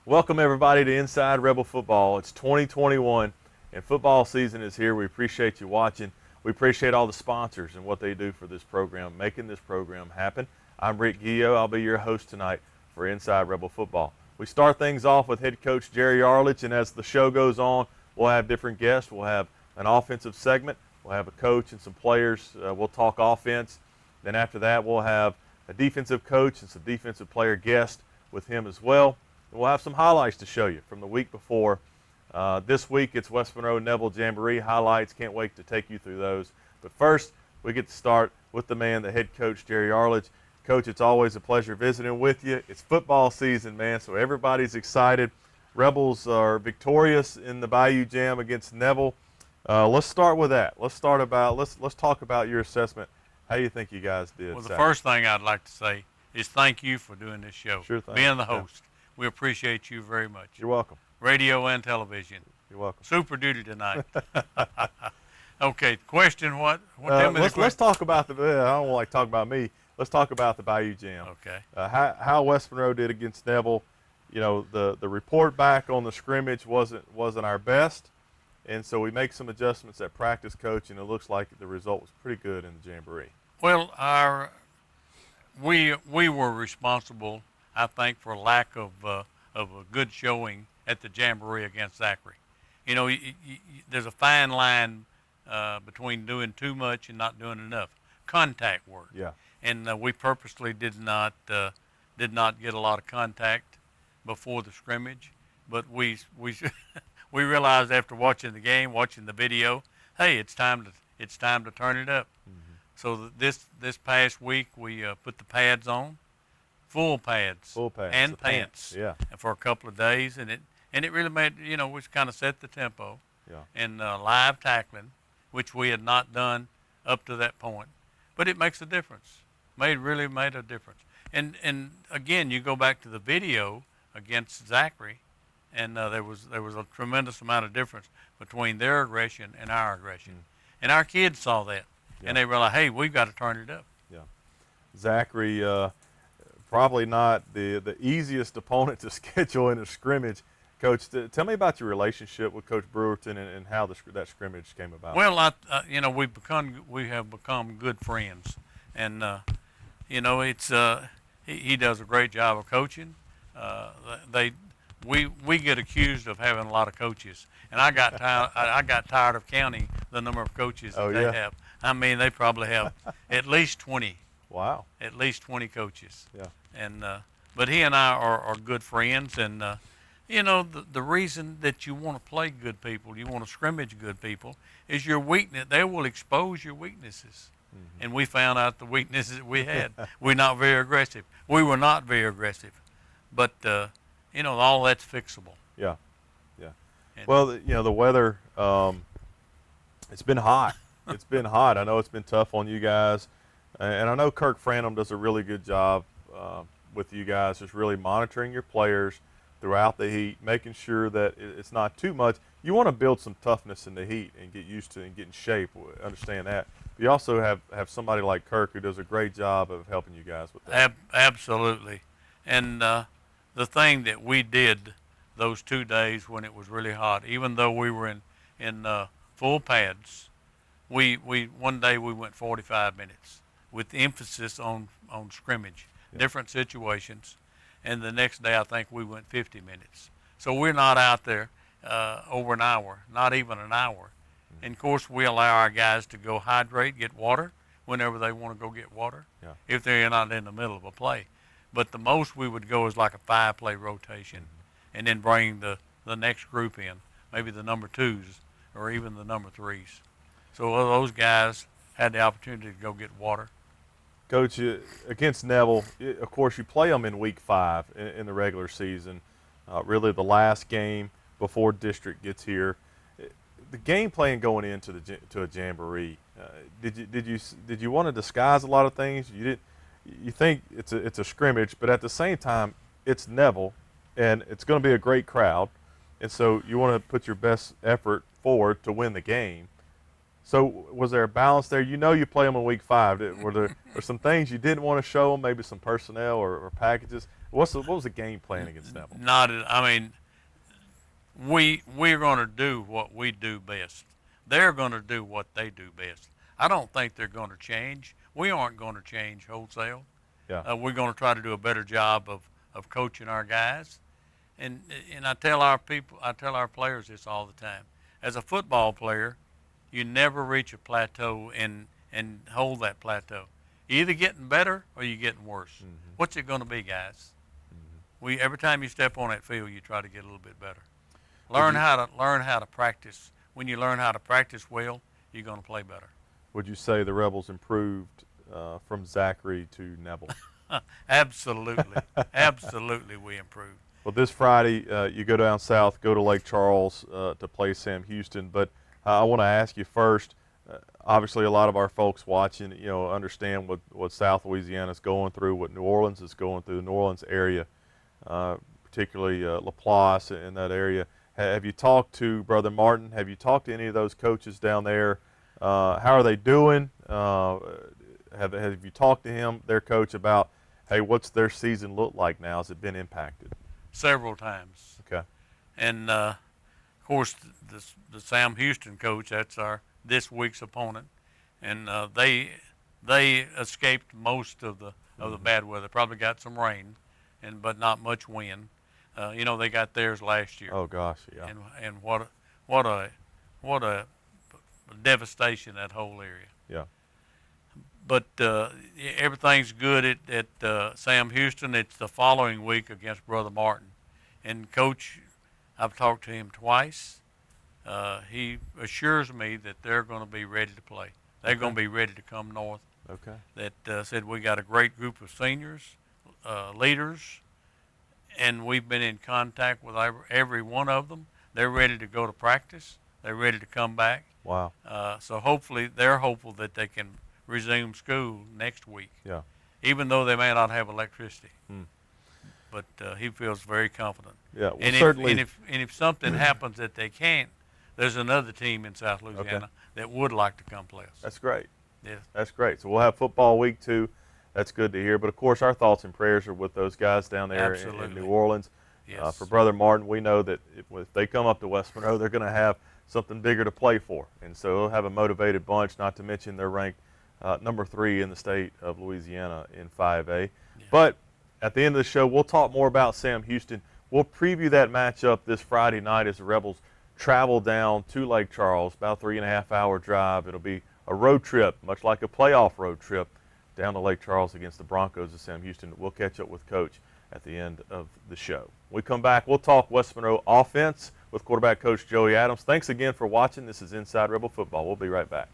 Welcome everybody to Inside Rebel Football. It's 2021 and football season is here. We appreciate you watching. We appreciate all the sponsors and what they do for this program, making this program happen. I'm Rick Guillo. I'll be your host tonight for Inside Rebel Football. We start things off with head coach Jerry Arledge, and as the show goes on, we'll have different guests. We'll have an offensive segment. We'll have a coach and some players. We'll talk offense. Then after that, we'll have a defensive coach and some defensive player guests with him as well. We'll have some highlights to show you from the week before. This week it's West Monroe Neville Jamboree highlights. Can't wait to take you through those. But first, we get to start with the man, the head coach, Jerry Arledge. Coach, it's always a pleasure visiting with you. It's football season, man, so everybody's excited. Rebels are victorious in the Bayou Jam against Neville. Let's start with that. Let's talk about your assessment. How do you think you guys did? Well, the first thing I'd like to say is thank you for doing this show. Sure thing. Being the host. Yeah. We appreciate you very much. You're welcome. Radio and television. You're welcome. Super duty tonight. Okay, question what? Let's talk about I don't like talk about me. Let's talk about the Bayou Jam. Okay. How West Monroe did against Neville. You know, the report back on the scrimmage wasn't our best, and so we make some adjustments at practice, coach, and it looks like the result was pretty good in the Jamboree. Well, we were responsible, I think, for lack of a good showing at the Jamboree against Zachary. You know, there's a fine line between doing too much and not doing enough. Contact work. Yeah. And we purposely did not get a lot of contact before the scrimmage, but we we realized after watching the game, watching the video, hey, it's time to turn it up. Mm-hmm. So this past week we put the pads on. Full pads and pants. Yeah. For a couple of days, and it really made, you know, we kind of set the tempo. Yeah. And live tackling, which we had not done up to that point, but it makes a difference. Really made a difference. And again, you go back to the video against Zachary, and there was a tremendous amount of difference between their aggression and our aggression, and our kids saw that, and they realized, hey, we've got to turn it up. Yeah. Zachary. Probably not the easiest opponent to schedule in a scrimmage. Coach, tell me about your relationship with Coach Brewerton and how that scrimmage came about. Well, you know, we have become good friends, and you know, it's he does a great job of coaching. We get accused of having a lot of coaches, and I got tired of counting the number of coaches that they have. I mean, they probably have at least 20. Wow. At least 20 coaches. Yeah. And but he and I are good friends, and you know, the reason that you want to play good people, you want to scrimmage good people, is your weakness. They will expose your weaknesses. Mm-hmm. And we found out the weaknesses we had. We're not very aggressive. We were not very aggressive. But you know, all that's fixable. Yeah. Yeah. Well, you know, the weather, it's been hot. It's been hot. I know it's been tough on you guys. And I know Kirk Franum does a really good job with you guys, just really monitoring your players throughout the heat, making sure that it's not too much. You want to build some toughness in the heat and get used to it and get in shape. Understand that. But you also have somebody like Kirk who does a great job of helping you guys with that. Absolutely. And the thing that we did those 2 days when it was really hot, even though we were in full pads, one day we went 45 minutes. With emphasis on scrimmage, different situations, and the next day I think we went 50 minutes. So we're not out there over an hour, not even an hour. Mm-hmm. And of course we allow our guys to go hydrate, get water whenever they want to go get water, if they're not in the middle of a play. But the most we would go is like a 5-play rotation, and then bring the next group in, maybe the number 2s or even the number 3s. So those guys had the opportunity to go get water. Coach, against Neville, of course, you play them in Week 5 in the regular season, really the last game before district gets here. The game plan going into a jamboree, did you want to disguise a lot of things? You think it's a scrimmage, but at the same time, it's Neville, and it's going to be a great crowd, and so you want to put your best effort forward to win the game. So was there a balance there? You know you play them in Week 5. Were there some things you didn't want to show them, maybe some personnel or packages? What was the game plan against Neville? I mean, we're going to do what we do best. They're going to do what they do best. I don't think they're going to change. We aren't going to change wholesale. Yeah. We're going to try to do a better job of coaching our guys. And I tell our players this all the time. As a football player, you never reach a plateau and hold that plateau. You're either getting better or you're getting worse. Mm-hmm. What's it going to be, guys? Mm-hmm. Every time you step on that field, you try to get a little bit better. Learn how to practice. When you learn how to practice well, you're going to play better. Would you say the Rebels improved from Zachary to Neville? Absolutely. Absolutely, we improved. Well, this Friday, you go down south, go to Lake Charles to play Sam Houston. But I want to ask you first, obviously a lot of our folks watching, understand what South Louisiana is going through, what New Orleans is going through, the New Orleans area, particularly Laplace in that area. Have you talked to Brother Martin? Have you talked to any of those coaches down there? How are they doing? Have you talked to him, their coach, about, hey, what's their season look like now? Has it been impacted? Several times. Okay. And, of course, the Sam Houston coach, that's this week's opponent. And they escaped most of the bad weather. Probably got some rain, but not much wind. They got theirs last year. Oh gosh, yeah. And what a devastation, that whole area. Yeah. But everything's good at Sam Houston. It's the following week against Brother Martin. And Coach, I've talked to him twice. He assures me that they're going to be ready to play. They're going to be ready to come north. Okay. That said, we got a great group of seniors, leaders, and we've been in contact with every one of them. They're ready to go to practice. They're ready to come back. Wow. So hopefully they're hopeful that they can resume school next week. Yeah. Even though they may not have electricity. But he feels very confident. Yeah. Well, and certainly. If something happens that they can't, there's another team in South Louisiana that would like to come play us. That's great. Yes. That's great. So we'll have football week 2. That's good to hear. But, of course, our thoughts and prayers are with those guys down there in New Orleans. Yes. For Brother Martin, we know that if they come up to West Monroe, they're going to have something bigger to play for. And so they'll have a motivated bunch, not to mention they're ranked number 3 in the state of Louisiana in 5A. Yeah. But at the end of the show, we'll talk more about Sam Houston. We'll preview that matchup this Friday night as the Rebels travel down to Lake Charles, about a 3.5-hour drive. It'll be a road trip, much like a playoff road trip, down to Lake Charles against the Broncos of Sam Houston. We'll catch up with Coach at the end of the show. When we come back, we'll talk West Monroe offense with quarterback Coach Joey Adams. Thanks again for watching. This is Inside Rebel Football. We'll be right back.